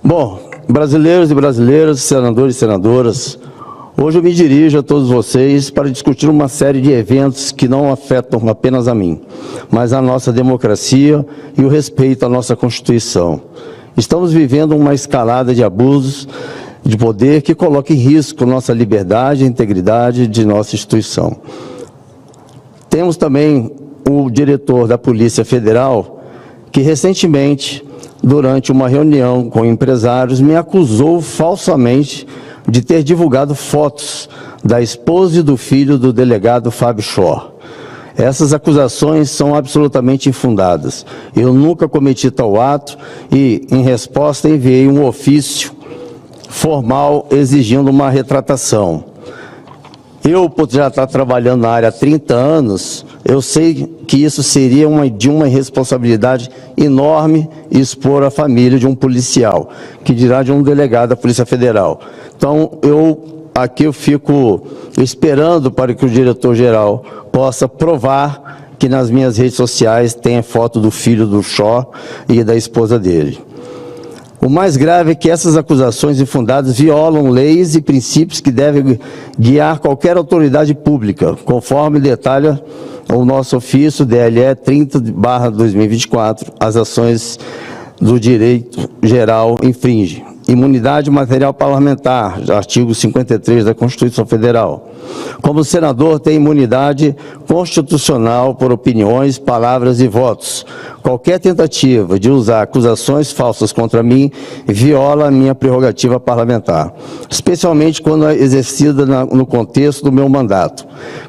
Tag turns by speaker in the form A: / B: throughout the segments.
A: Bom, brasileiros e brasileiras, senadores e senadoras, hoje eu me dirijo a todos vocês para discutir uma série de eventos que não afetam apenas a mim, mas a nossa democracia e o respeito à nossa Constituição. Estamos vivendo uma escalada de abusos de poder que coloca em risco nossa liberdade e integridade de nossa instituição. Temos também o diretor da Polícia Federal, que recentemente, durante uma reunião com empresários, me acusou falsamente de ter divulgado fotos da esposa e do filho do delegado Fábio Schor. Essas acusações são absolutamente infundadas. Eu nunca cometi tal ato e, em resposta, enviei um ofício formal exigindo uma retratação. Eu, por já estar trabalhando na área há 30 anos, eu sei que isso seria de uma irresponsabilidade enorme expor a família de um policial, que dirá de um delegado da Polícia Federal. Então, aqui eu fico esperando para que o diretor-geral possa provar que nas minhas redes sociais tem a foto do filho do Schor e da esposa dele. O mais grave é que essas acusaçõões infundadas violam leis e princípios que devem guiar qualquer autoridade pública, conforme detalha o nosso ofício DLE 30/2024, as ações do direito geral infringem. Imunidade material parlamentar, artigo 53 da Constituição Federal. Como senador, tem imunidade constitucional por opiniões, palavras e votos. Qualquer tentativa de usar acusações falsas contra mim viola a minha prerrogativa parlamentar, especialmente quando é exercida no contexto do meu mandato.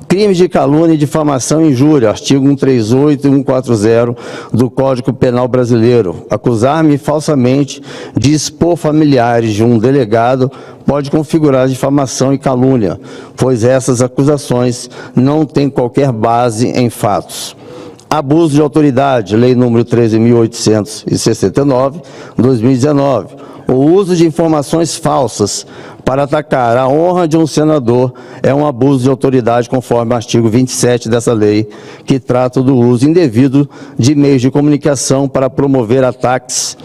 A: Crimes de calúnia e difamação e injúria, artigo 138 e 140 do Código Penal Brasileiro. Acusar-me falsamente de expor familiares de um delegado pode configurar difamação e calúnia, pois essas acusações não têm qualquer base em fatos. Abuso de autoridade, Lei nº 13.869, 2019. O uso de informações falsas para atacar a honra de um senador é um abuso de autoridade, conforme o artigo 27 dessa lei, que trata do uso indevido de meios de comunicação para promover ataques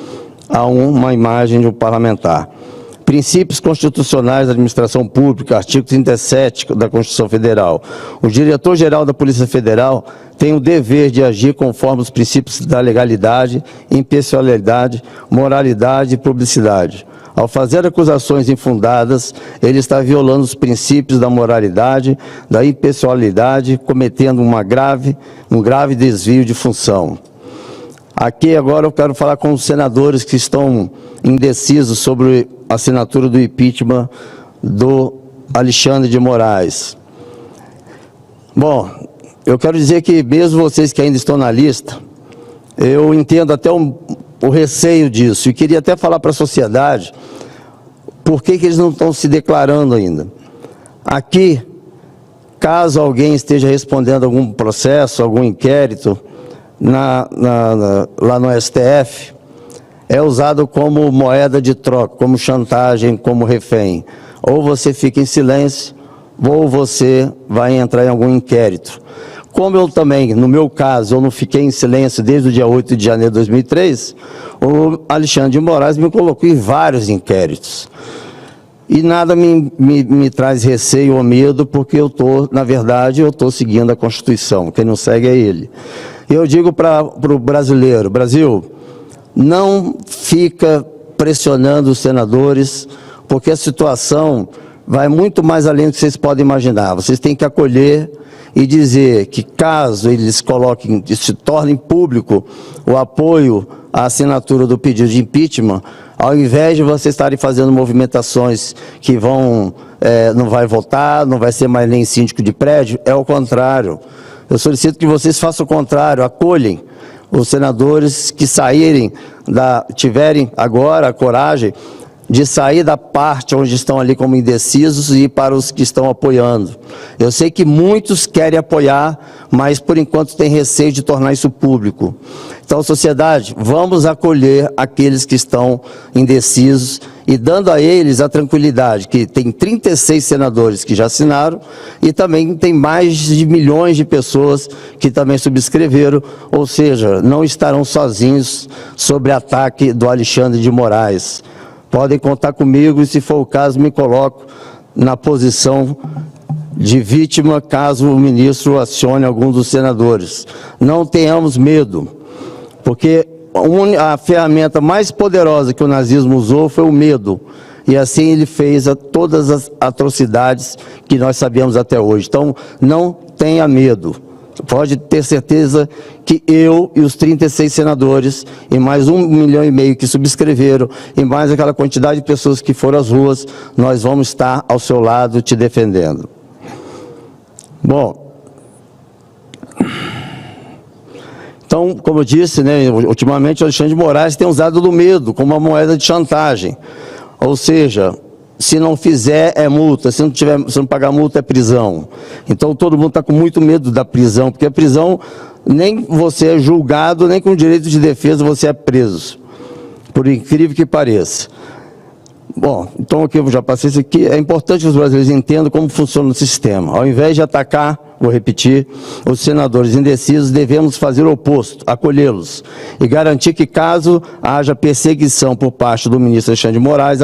A: a uma imagem de um parlamentar. Princípios constitucionais da administração pública, artigo 37 da Constituição Federal. O diretor-geral da Polícia Federal tem o dever de agir conforme os princípios da legalidade, impessoalidade, moralidade e publicidade. Ao fazer acusações infundadas, ele está violando os princípios da moralidade, da impessoalidade, cometendo um grave desvio de função. Aqui agora eu quero falar com os senadores que estão indecisos sobre a assinatura do impeachment do Alexandre de Moraes. Bom, eu quero dizer que mesmo vocês que ainda estão na lista, eu entendo até o receio disso e queria até falar para a sociedade por que eles não estão se declarando ainda. Aqui, caso alguém esteja respondendo algum processo, algum inquérito, lá no STF, é usado como moeda de troca, como chantagem, como refém. Ou você fica em silêncio, ou você vai entrar em algum inquérito. Como eu também, no meu caso, eu não fiquei em silêncio desde o dia 8 de janeiro de 2003, o Alexandre de Moraes me colocou em vários inquéritos. E nada me traz receio ou medo, porque na verdade, eu estou seguindo a Constituição. Quem não segue é ele. Eu digo para o brasileiro, Brasil, não fica pressionando os senadores, porque a situação vai muito mais além do que vocês podem imaginar. Vocês têm que acolher e dizer que caso eles se tornem público o apoio à assinatura do pedido de impeachment, ao invés de vocês estarem fazendo movimentações que não vai votar, não vai ser mais nem síndico de prédio, é o contrário. Eu solicito que vocês façam o contrário, acolhem os senadores que tiverem agora a coragem de sair da parte onde estão ali como indecisos e ir para os que estão apoiando. Eu sei que muitos querem apoiar, mas por enquanto tem receio de tornar isso público. Então, sociedade, vamos acolher aqueles que estão indecisos e dando a eles a tranquilidade que tem 36 senadores que já assinaram e também tem mais de milhões de pessoas que também subscreveram, ou seja, não estarão sozinhos sobre ataque do Alexandre de Moraes. Podem contar comigo e, se for o caso, me coloco na posição de vítima caso o ministro acione algum dos senadores. Não tenhamos medo, porque a ferramenta mais poderosa que o nazismo usou foi o medo. E assim ele fez todas as atrocidades que nós sabemos até hoje. Então, não tenha medo. Pode ter certeza que eu e os 36 senadores, e mais 1,5 milhão que subscreveram, e mais aquela quantidade de pessoas que foram às ruas, nós vamos estar ao seu lado te defendendo. Bom, então, como eu disse, né, ultimamente o Alexandre de Moraes tem usado do medo como uma moeda de chantagem. Ou seja, se não fizer é multa, se não pagar multa é prisão. Então todo mundo está com muito medo da prisão, porque a prisão, nem você é julgado, nem com direito de defesa você é preso, por incrível que pareça. Bom, então aqui eu já passei isso aqui. É importante que os brasileiros entendam como funciona o sistema. Ao invés de atacar, vou repetir, os senadores indecisos, devemos fazer o oposto, acolhê-los e garantir que, caso haja perseguição por parte do ministro Alexandre de Moraes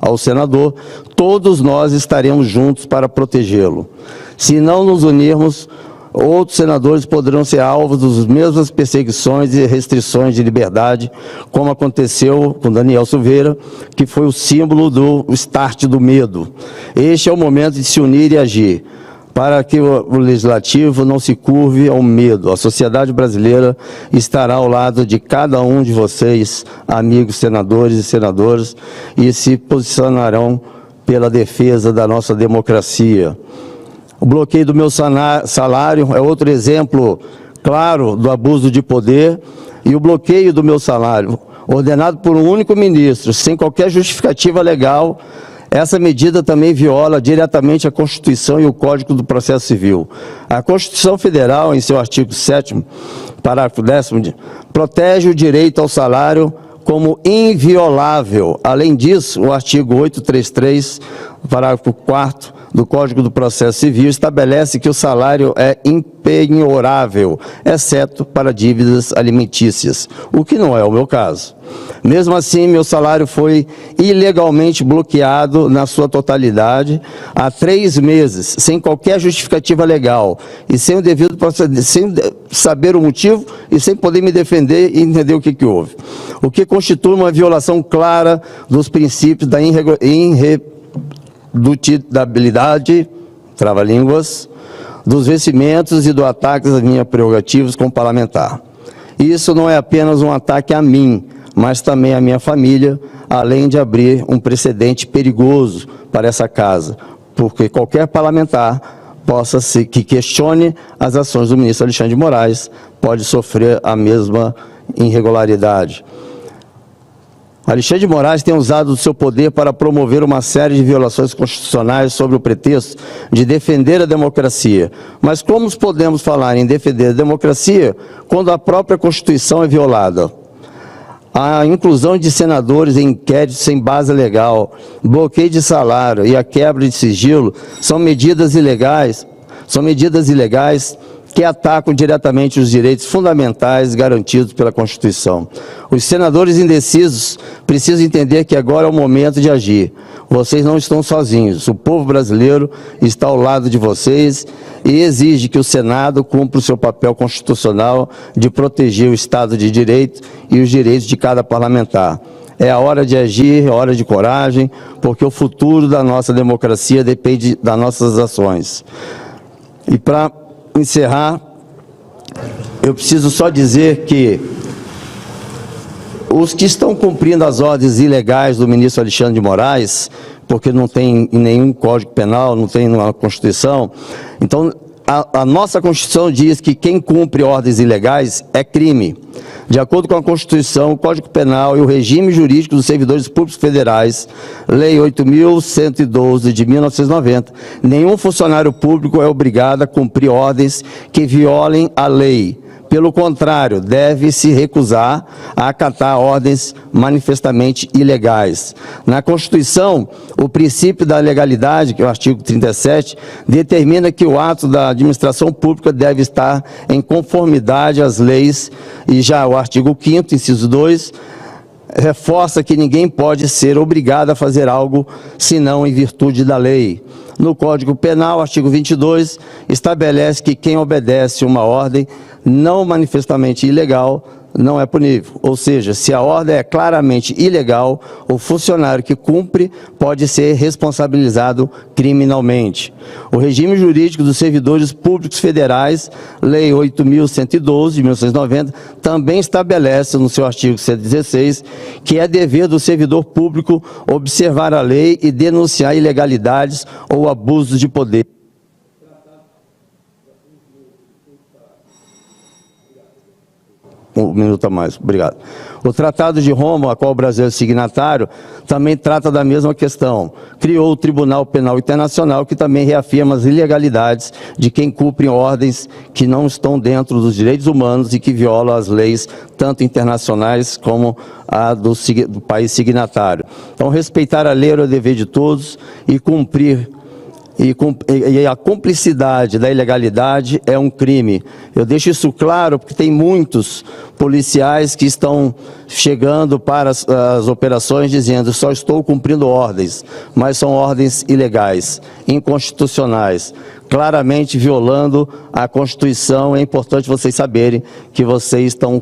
A: ao senador, todos nós estaremos juntos para protegê-lo. Se não nos unirmos, outros senadores poderão ser alvos das mesmas perseguições e restrições de liberdade, como aconteceu com Daniel Silveira, que foi o símbolo do start do medo. Este é o momento de se unir e agir, para que o legislativo não se curve ao medo. A sociedade brasileira estará ao lado de cada um de vocês, amigos senadores e senadoras, e se posicionarão pela defesa da nossa democracia. O bloqueio do meu salário é outro exemplo claro do abuso de poder, e o bloqueio do meu salário, ordenado por um único ministro, sem qualquer justificativa legal, essa medida também viola diretamente a Constituição e o Código do Processo Civil. A Constituição Federal, em seu artigo 7º, parágrafo 10º, protege o direito ao salário como inviolável. Além disso, o artigo 833, parágrafo 4º, do Código do Processo Civil estabelece que o salário é impenhorável, exceto para dívidas alimentícias, o que não é o meu caso. Mesmo assim, meu salário foi ilegalmente bloqueado na sua totalidade há 3 meses, sem qualquer justificativa legal e sem o devido procedimento, sem saber o motivo e sem poder me defender e entender o que houve. O que constitui uma violação clara dos princípios da irredutibilidade, trava-línguas, dos vencimentos e do ataque às minhas prerrogativas como parlamentar. Isso não é apenas um ataque a mim, mas também à minha família, além de abrir um precedente perigoso para essa casa, porque qualquer parlamentar que questione as ações do ministro Alexandre de Moraes pode sofrer a mesma irregularidade. Alexandre de Moraes tem usado o seu poder para promover uma série de violações constitucionais sob o pretexto de defender a democracia. Mas como podemos falar em defender a democracia quando a própria Constituição é violada? A inclusão de senadores em inquéritos sem base legal, bloqueio de salário e a quebra de sigilo são medidas ilegais que atacam diretamente os direitos fundamentais garantidos pela Constituição. Os senadores indecisos precisam entender que agora é o momento de agir. Vocês não estão sozinhos. O povo brasileiro está ao lado de vocês e exige que o Senado cumpra o seu papel constitucional de proteger o Estado de Direito e os direitos de cada parlamentar. É a hora de agir, é a hora de coragem, porque o futuro da nossa democracia depende das nossas ações. E para encerrar, eu preciso só dizer que os que estão cumprindo as ordens ilegais do ministro Alexandre de Moraes, porque não tem em nenhum Código Penal, não tem na Constituição, então a nossa Constituição diz que quem cumpre ordens ilegais é crime. De acordo com a Constituição, o Código Penal e o regime jurídico dos servidores públicos federais, Lei 8.112 de 1990, nenhum funcionário público é obrigado a cumprir ordens que violem a lei. Pelo contrário, deve se recusar a acatar ordens manifestamente ilegais. Na Constituição, o princípio da legalidade, que é o artigo 37, determina que o ato da administração pública deve estar em conformidade às leis, e já o artigo 5º, inciso 2, reforça que ninguém pode ser obrigado a fazer algo senão em virtude da lei. No Código Penal, artigo 22, estabelece que quem obedece uma ordem não manifestamente ilegal não é punível. Ou seja, se a ordem é claramente ilegal, o funcionário que cumpre pode ser responsabilizado criminalmente. O regime jurídico dos servidores públicos federais, Lei 8.112, de 1990, também estabelece no seu artigo 116 que é dever do servidor público observar a lei e denunciar ilegalidades ou abusos de poder. Um minuto a mais, obrigado. O Tratado de Roma, a qual o Brasil é signatário, também trata da mesma questão. Criou o Tribunal Penal Internacional, que também reafirma as ilegalidades de quem cumpre ordens que não estão dentro dos direitos humanos e que violam as leis, tanto internacionais como a do país signatário. Então, respeitar a lei é o dever de todos e cumprir. E a cumplicidade da ilegalidade é um crime. Eu deixo isso claro porque tem muitos policiais que estão chegando para as operações dizendo só estou cumprindo ordens, mas são ordens ilegais, inconstitucionais, claramente violando a Constituição. É importante vocês saberem que vocês estão,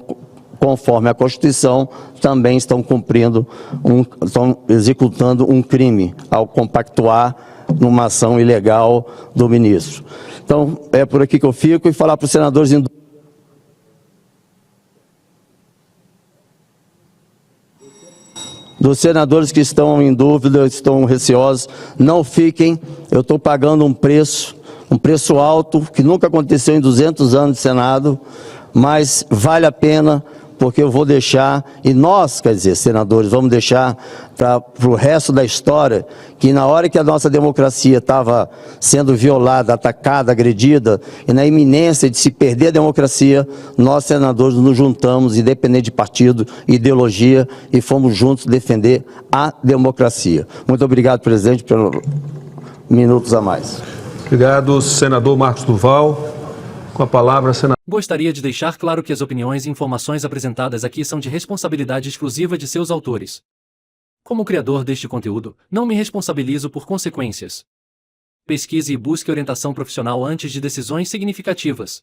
A: conforme a Constituição, também estão estão executando um crime ao compactuar numa ação ilegal do ministro. Então, é por aqui que eu fico e falar para os senadores dos senadores que estão em dúvida, estão receosos, não fiquem, eu estou pagando um preço alto, que nunca aconteceu em 200 anos de Senado, mas vale a pena, porque eu vou deixar, e nós, quer dizer, senadores, vamos deixar para o resto da história, que na hora que a nossa democracia estava sendo violada, atacada, agredida, e na iminência de se perder a democracia, nós, senadores, nos juntamos, independente de partido, ideologia, e fomos juntos defender a democracia. Muito obrigado, presidente, pelos minutos a mais.
B: Obrigado, senador Marcos Duval. Com a palavra, senador.
C: Gostaria de deixar claro que as opiniões e informações apresentadas aqui são de responsabilidade exclusiva de seus autores. Como criador deste conteúdo, não me responsabilizo por consequências. Pesquise e busque orientação profissional antes de decisões significativas.